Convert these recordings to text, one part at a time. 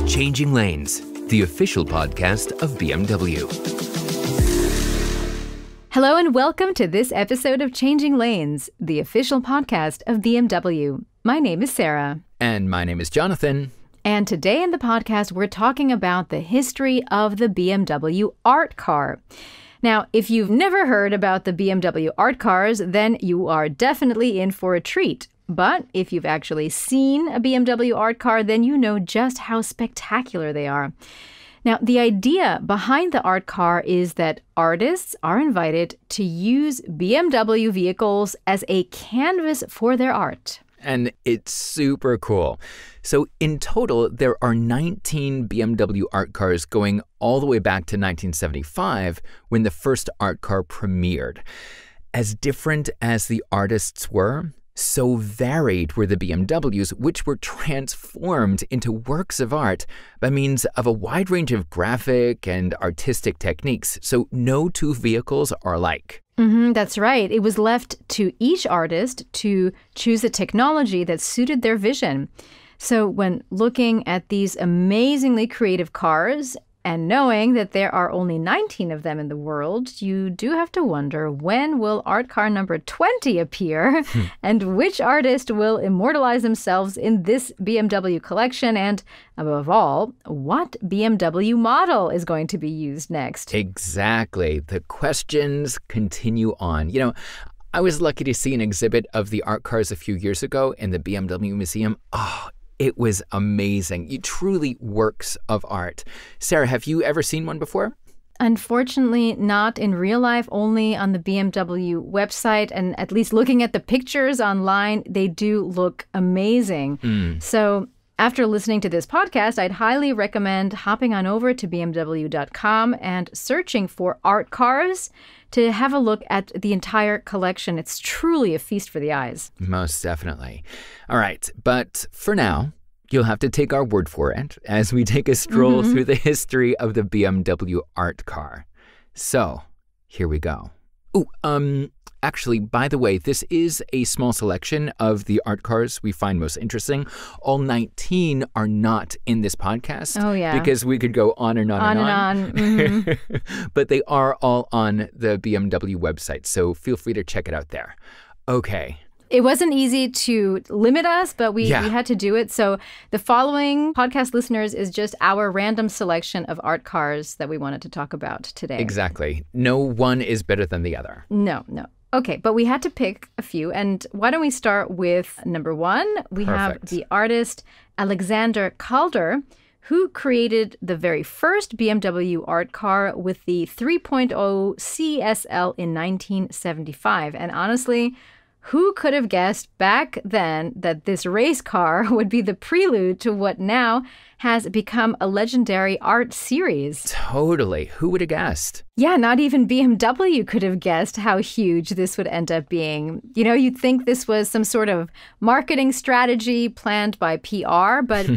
Changing Lanes, the official podcast of BMW. Hello and welcome to this episode of Changing Lanes, the official podcast of BMW. My name is Sarah. And my name is Jonathan. And today in the podcast, we're talking about the history of the BMW art car. Now, if you've never heard about the BMW art cars, then you are definitely in for a treat. But if you've actually seen a BMW art car, then you know just how spectacular they are. Now, the idea behind the art car is that artists are invited to use BMW vehicles as a canvas for their art. And it's super cool. So in total, there are 19 BMW art cars going all the way back to 1975 when the first art car premiered. As different as the artists were, so varied were the BMWs, which were transformed into works of art by means of a wide range of graphic and artistic techniques. So no two vehicles are alike. That's right. It was left to each artist to choose a technology that suited their vision. So when looking at these amazingly creative cars and knowing that there are only 19 of them in the world, you do have to wonder, when will art car number 20 appear? And which artist will immortalize themselves in this BMW collection? And above all, what BMW model is going to be used next? Exactly. The questions continue on. You know, I was lucky to see an exhibit of the art cars a few years ago in the BMW Museum. It was amazing. Truly works of art. Sarah, have you ever seen one before? Unfortunately, not in real life, only on the BMW website. And at least looking at the pictures online, they do look amazing. So after listening to this podcast, I'd highly recommend hopping on over to BMW.com and searching for art cars to have a look at the entire collection. It's truly a feast for the eyes. Most definitely. All right, but for now, you'll have to take our word for it as we take a stroll through the history of the BMW art car. So, here we go. Actually, by the way, this is a small selection of the art cars we find most interesting. All 19 are not in this podcast. Oh, yeah. Because we could go on and on and on. Mm-hmm. But they are all on the BMW website, so feel free to check it out there. Okay. It wasn't easy to limit us, but we had to do it. So the following podcast listeners is just our random selection of art cars that we wanted to talk about today. Exactly. No one is better than the other. No. Okay, but we had to pick a few. And why don't we start with number one? We have the artist Alexander Calder, who created the very first BMW art car with the 3.0 CSL in 1975. And honestly, who could have guessed back then that this race car would be the prelude to what now has become a legendary art series? Totally. Who would have guessed? Yeah, not even BMW could have guessed how huge this would end up being. You know, you'd think this was some sort of marketing strategy planned by PR, but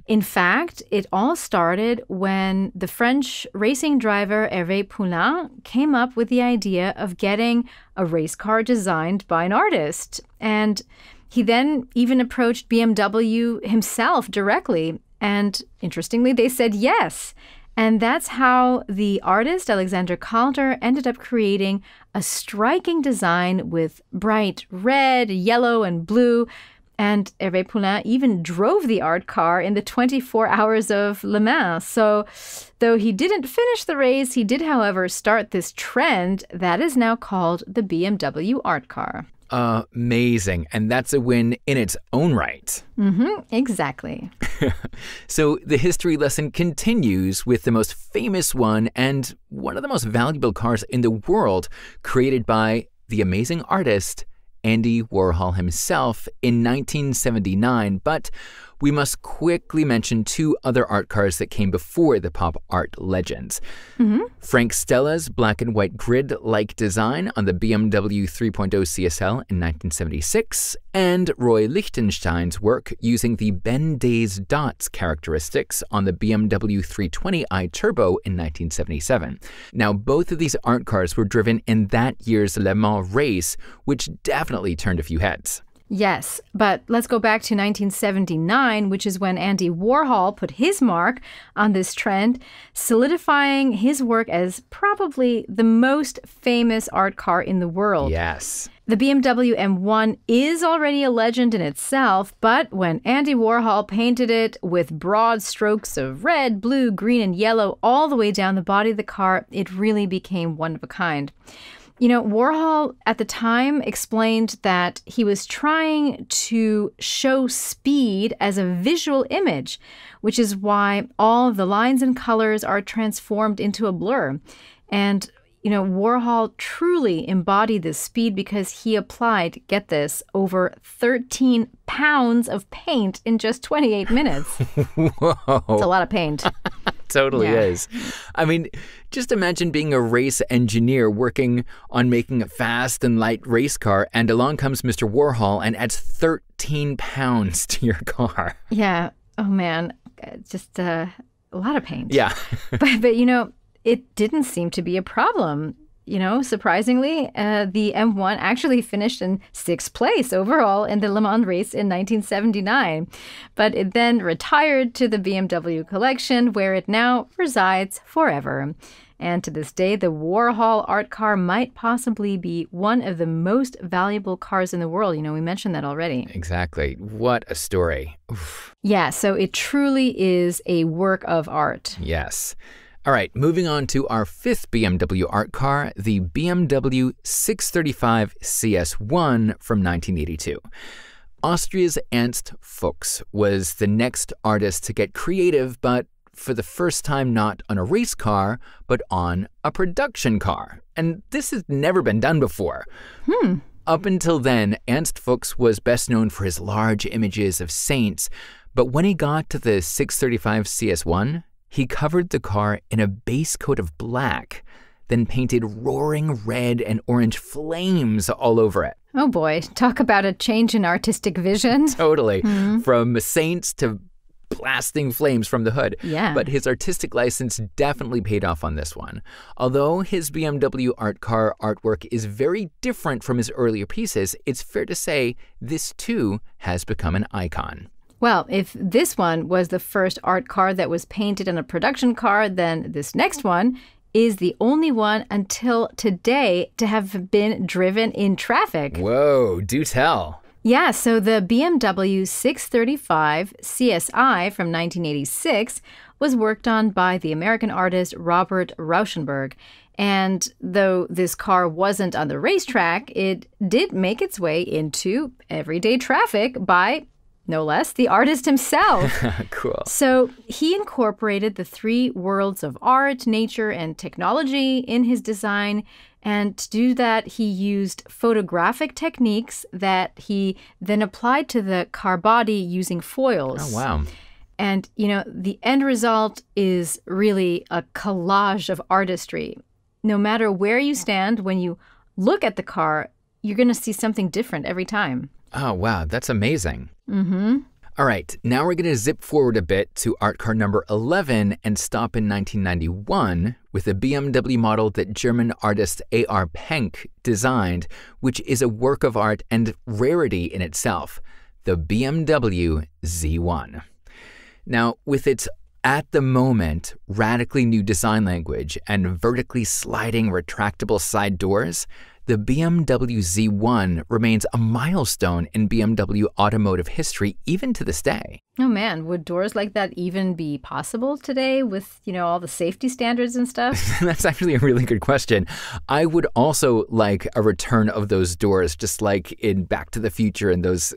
in fact, it all started when the French racing driver Hervé Poulain came up with the idea of getting a race car designed by an artist. And he then even approached BMW himself directly. And interestingly, they said yes. And that's how the artist Alexander Calder ended up creating a striking design with bright red, yellow, and blue. And Hervé Poulain even drove the art car in the 24 hours of Le Mans. So though he didn't finish the race, he did, however, start this trend that is now called the BMW art car. Amazing. And that's a win in its own right. Exactly. So the history lesson continues with the most famous one and one of the most valuable cars in the world, created by the amazing artist Andy Warhol himself in 1979. But we must quickly mention two other art cars that came before the pop art legends. Frank Stella's black and white grid-like design on the BMW 3.0 CSL in 1976, and Roy Lichtenstein's work using the Ben Days dots characteristics on the BMW 320i Turbo in 1977. Now, both of these art cars were driven in that year's Le Mans race, which definitely turned a few heads. Yes, but let's go back to 1979, which is when Andy Warhol put his mark on this trend, solidifying his work as probably the most famous art car in the world. Yes. The BMW M1 is already a legend in itself, but when Andy Warhol painted it with broad strokes of red, blue, green, and yellow all the way down the body of the car, it really became one of a kind. You know, Warhol at the time explained that he was trying to show speed as a visual image, which is why all of the lines and colors are transformed into a blur. And you know, Warhol truly embodied this speed because he applied, get this, over 13 pounds of paint in just 28 minutes. Whoa. It's a lot of paint. Totally is. I mean, just imagine being a race engineer working on making a fast and light race car, and along comes Mr. Warhol and adds 13 pounds to your car. Yeah. Oh, man. Just a lot of paint. Yeah. but you know, it didn't seem to be a problem. You know, surprisingly, the M1 actually finished in 6th place overall in the Le Mans race in 1979. But it then retired to the BMW collection, where it now resides forever. And to this day, the Warhol art car might possibly be one of the most valuable cars in the world. You know, we mentioned that already. Exactly. What a story. Oof. Yeah, so it truly is a work of art. Yes. All right, moving on to our 5th BMW art car, the BMW 635 CS1 from 1982. Austria's Ernst Fuchs was the next artist to get creative, but for the first time not on a race car, but on a production car. And this has never been done before. Up until then, Ernst Fuchs was best known for his large images of saints, but when he got to the 635 CS1, he covered the car in a base coat of black, then painted roaring red and orange flames all over it. Oh boy, talk about a change in artistic vision. Totally. From saints to blasting flames from the hood. Yeah. But his artistic license definitely paid off on this one. Although his BMW art car artwork is very different from his earlier pieces, it's fair to say this too has become an icon. Well, if this one was the first art car that was painted on a production car, then this next one is the only one until today to have been driven in traffic. Whoa, do tell. Yeah, so the BMW 635 CSI from 1986 was worked on by the American artist Robert Rauschenberg. And though this car wasn't on the racetrack, it did make its way into everyday traffic by, no less, the artist himself. Cool. So he incorporated the 3 worlds of art, nature, and technology in his design. And to do that, he used photographic techniques that he then applied to the car body using foils. Oh, wow. And, you know, the end result is really a collage of artistry. No matter where you stand, when you look at the car, you're going to see something different every time. Oh, wow. That's amazing. Mm-hmm. All right. Now we're going to zip forward a bit to art car number 11 and stop in 1991 with a BMW model that German artist A.R. Penck designed, which is a work of art and rarity in itself, the BMW Z1. Now, with its at the moment radically new design language and vertically sliding retractable side doors, the BMW Z1 remains a milestone in BMW automotive history even to this day. Oh man, would doors like that even be possible today with, you know, all the safety standards and stuff? That's actually a really good question. I would also like a return of those doors, just like in Back to the Future and those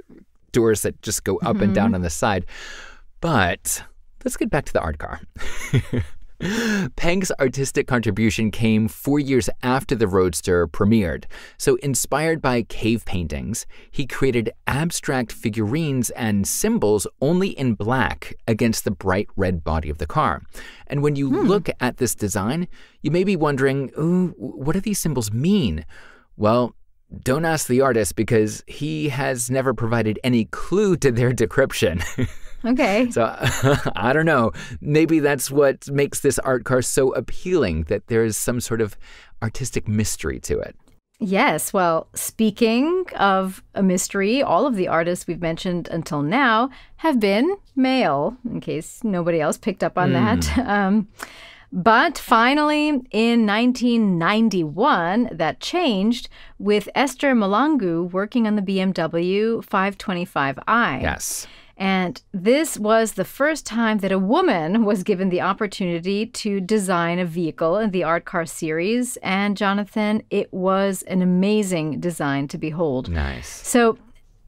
doors that just go up and down on the side. But let's get back to the art car. Penck's artistic contribution came 4 years after the Roadster premiered. So inspired by cave paintings, he created abstract figurines and symbols only in black against the bright red body of the car. And when you look at this design, you may be wondering, ooh, what do these symbols mean? Well, don't ask the artist because he has never provided any clue to their decryption. Okay. So I don't know. Maybe that's what makes this art car so appealing, that there is some sort of artistic mystery to it. Yes, well, speaking of a mystery, all of the artists we've mentioned until now have been male, in case nobody else picked up on that. But finally, in 1991, that changed with Esther Malangu working on the BMW 525i. Yes. And this was the first time that a woman was given the opportunity to design a vehicle in the art car series. And Jonathan, it was an amazing design to behold. Nice. So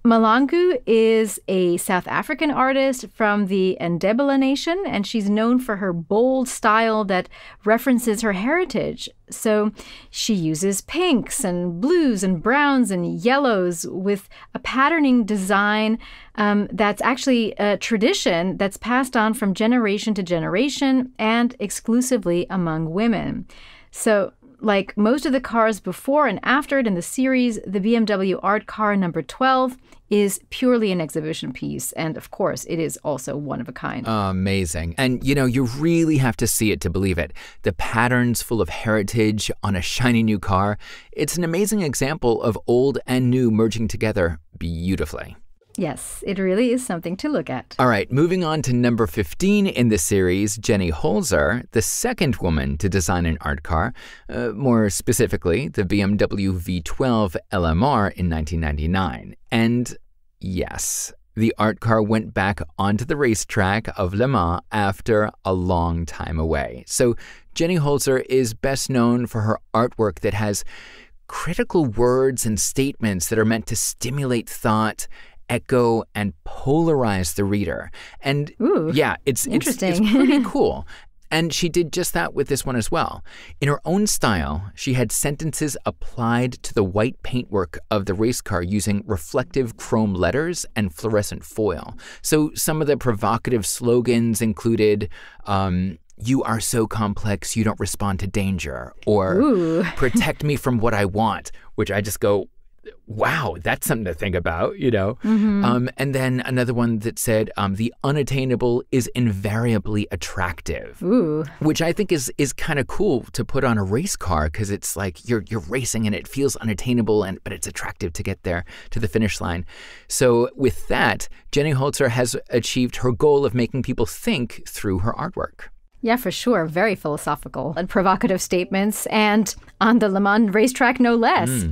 Malangu is a South African artist from the Ndebele Nation, and she's known for her bold style that references her heritage. So she uses pinks and blues and browns and yellows with a patterning design that's actually a tradition that's passed on from generation to generation and exclusively among women. So like most of the cars before and after it in the series, the BMW art car number 12 is purely an exhibition piece. And of course, it is also one of a kind. Amazing. And, you really have to see it to believe it. The patterns full of heritage on a shiny new car. It's an amazing example of old and new merging together beautifully. Yes, it really is something to look at. All right, moving on to number 15 in the series, Jenny Holzer, the second woman to design an art car, more specifically, the BMW V12 LMR in 1999. And yes, the art car went back onto the racetrack of Le Mans after a long time away. So Jenny Holzer is best known for her artwork that has critical words and statements that are meant to stimulate thought, echo, and polarize the reader. And yeah, it's pretty cool. And she did just that with this one as well. In her own style, she had sentences applied to the white paintwork of the race car using reflective chrome letters and fluorescent foil. So some of the provocative slogans included, "You are so complex, you don't respond to danger," or "Protect me from what I want," which I just go, wow, that's something to think about, And then another one that said, "The unattainable is invariably attractive," which I think is kind of cool to put on a race car because it's like you're racing and it feels unattainable, but it's attractive to get there to the finish line. So with that, Jenny Holzer has achieved her goal of making people think through her artwork. Yeah, for sure. Very philosophical and provocative statements, and on the Le Mans racetrack, no less.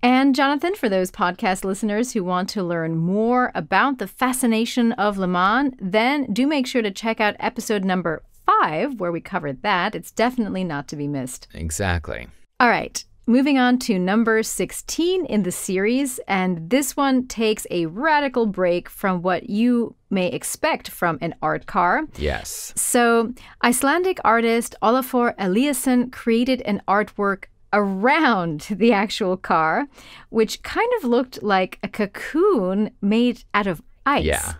And Jonathan, for those podcast listeners who want to learn more about the fascination of Le Mans, then do make sure to check out episode number 5, where we covered that. It's definitely not to be missed. Exactly. All right, moving on to number 16 in the series, and this one takes a radical break from what you may expect from an art car. Yes. So, Icelandic artist Olafur Eliasson created an artwork around the actual car, which kind of looked like a cocoon made out of ice. Yeah.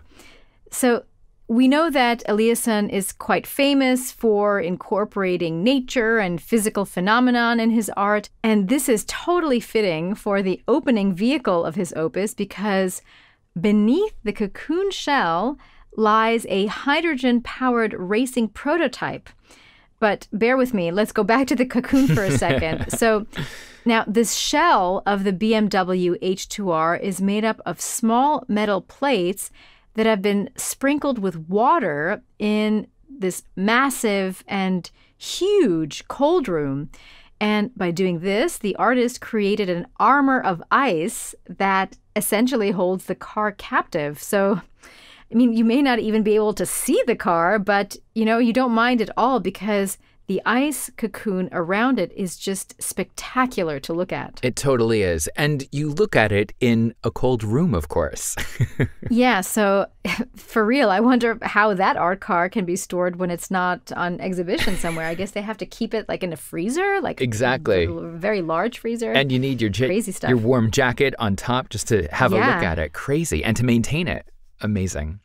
So we know that Eliasson is quite famous for incorporating nature and physical phenomenon in his art, and this is totally fitting for the opening vehicle of his opus because beneath the cocoon shell lies a hydrogen-powered racing prototype. But bear with me. Let's go back to the cocoon for a second. So now this shell of the BMW H2R is made up of small metal plates that have been sprinkled with water in this massive and huge cold room. And by doing this, the artist created an armor of ice that essentially holds the car captive. So I mean, you may not even be able to see the car, but, you don't mind at all because the ice cocoon around it is just spectacular to look at. It totally is. And you look at it in a cold room, of course. Yeah, so for real, I wonder how that art car can be stored when it's not on exhibition somewhere. I guess they have to keep it like in a freezer, like exactly. A very large freezer. And you need crazy stuff. Your warm jacket on top just to have a look at it. Crazy. And to maintain it. Amazing.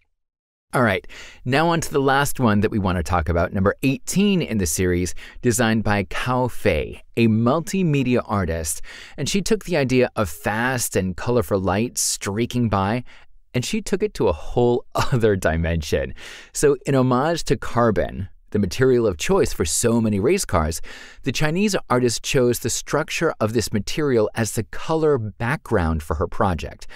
All right, now on to the last one that we want to talk about, number 18 in the series, designed by Kao Fei, a multimedia artist. And she took the idea of fast and colorful light streaking by, and she took it to a whole other dimension. So in homage to Carbon, the material of choice for so many race cars, the Chinese artist chose the structure of this material as the color background for her project.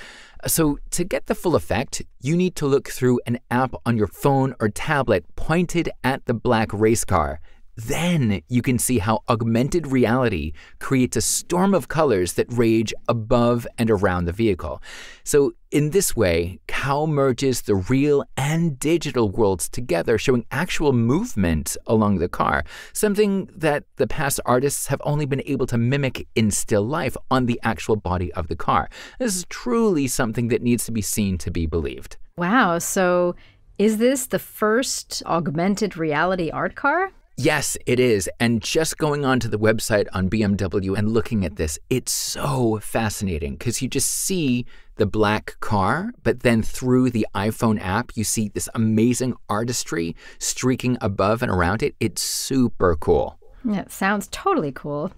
So to get the full effect, you need to look through an app on your phone or tablet pointed at the black race car. Then you can see how augmented reality creates a storm of colors that rage above and around the vehicle. So in this way, Kao merges the real and digital worlds together, showing actual movement along the car, something that the past artists have only been able to mimic in still life on the actual body of the car. This is truly something that needs to be seen to be believed. Wow, so is this the first augmented reality art car? Yes, it is. And just going onto the website on BMW and looking at this, it's so fascinating because you just see the black car, but then through the iPhone app, you see this amazing artistry streaking above and around it. It's super cool. Yeah, it sounds totally cool.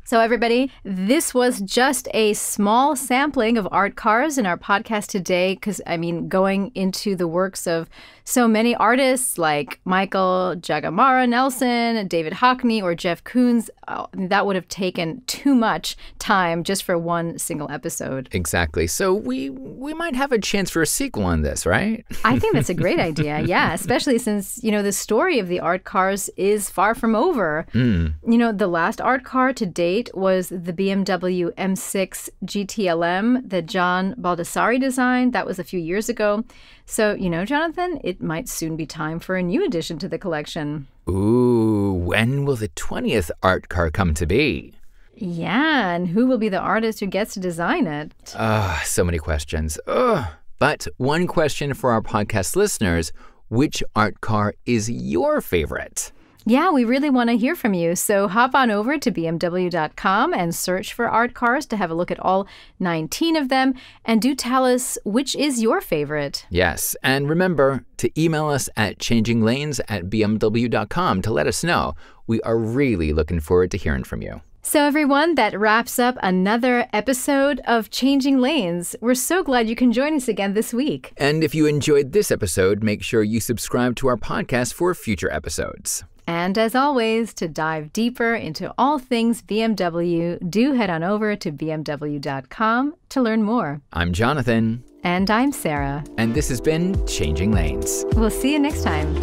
So everybody, this was just a small sampling of art cars in our podcast today because, going into the works of so many artists like Michael Jagamara Nelson, David Hockney, or Jeff Koons, that would have taken too much time just for one single episode. Exactly. So we might have a chance for a sequel on this, right? I think that's a great idea, yeah, especially since, the story of the art cars is far from over. The last art car to date was the BMW M6 GTLM that John Baldessari designed. That was a few years ago. So, Jonathan, it might soon be time for a new addition to the collection. Ooh, when will the 20th art car come to be? Yeah, and who will be the artist who gets to design it? So many questions. But one question for our podcast listeners, which art car is your favorite? Yeah, we really want to hear from you. So hop on over to BMW.com and search for art cars to have a look at all 19 of them. And do tell us which is your favorite. Yes. And remember to email us at changinglanes@bmw.com to let us know. We are really looking forward to hearing from you. So everyone, that wraps up another episode of Changing Lanes. We're so glad you can join us again this week. And if you enjoyed this episode, make sure you subscribe to our podcast for future episodes. And as always, to dive deeper into all things BMW, do head on over to bmw.com to learn more. I'm Jonathan. And I'm Sarah. And this has been Changing Lanes. We'll see you next time.